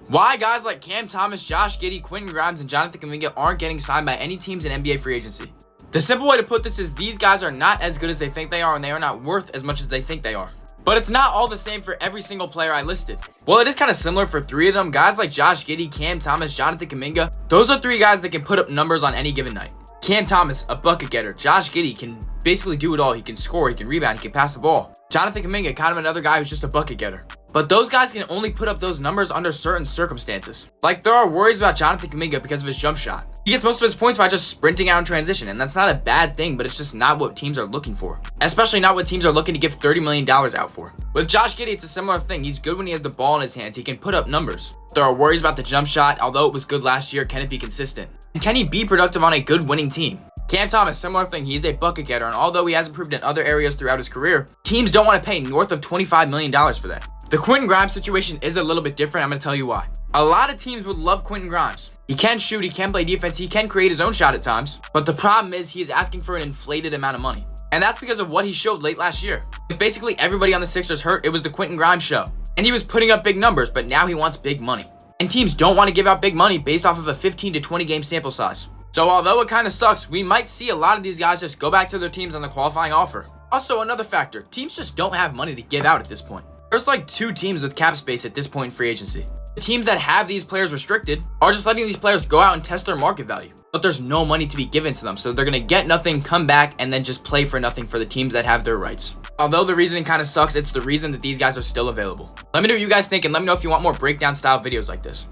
Why guys like Cam Thomas, Josh Giddey, Quentin Grimes, and Jonathan Kuminga aren't getting signed by any teams in NBA free agency. The simple way to put this is these guys are not as good as they think they are, and they are not worth as much as they think they are. But it's not all the same for every single player I listed. Well, it is kind of similar for three of them. Guys like Josh Giddey, Cam Thomas, Jonathan Kuminga, those are three guys that can put up numbers on any given night. Cam Thomas, a bucket getter. Josh Giddey can basically do it all. He can score, he can rebound, he can pass the ball. Jonathan Kuminga, kind of another guy who's just a bucket getter. But those guys can only put up those numbers under certain circumstances. Like, there are worries about Jonathan Kuminga because of his jump shot. He gets most of his points by just sprinting out in transition, and that's not a bad thing, but it's just not what teams are looking for. Especially not what teams are looking to give $30 million out for. With Josh Giddey, it's a similar thing. He's good when he has the ball in his hands. He can put up numbers. There are worries about the jump shot. Although it was good last year, can it be consistent? And can he be productive on a good winning team? Cam Thomas, similar thing. He's a bucket getter, and although he has improved in other areas throughout his career, teams don't want to pay north of $25 million for that. The Quentin Grimes situation is a little bit different. I'm going to tell you why. A lot of teams would love Quentin Grimes. He can shoot, he can play defense, he can create his own shot at times. But the problem is he is asking for an inflated amount of money. And that's because of what he showed late last year. With basically everybody on the Sixers hurt, it was the Quentin Grimes show. And he was putting up big numbers, but now he wants big money. And teams don't want to give out big money based off of a 15 to 20 game sample size. So although it kind of sucks, we might see a lot of these guys just go back to their teams on the qualifying offer. Also, another factor, teams just don't have money to give out at this point. There's like two teams with cap space at this point in free agency. The teams that have these players restricted are just letting these players go out and test their market value. But there's no money to be given to them, so they're going to get nothing, come back, and then just play for nothing for the teams that have their rights. Although the reasoning kind of sucks, it's the reason that these guys are still available. Let me know what you guys think, and let me know if you want more breakdown style videos like this.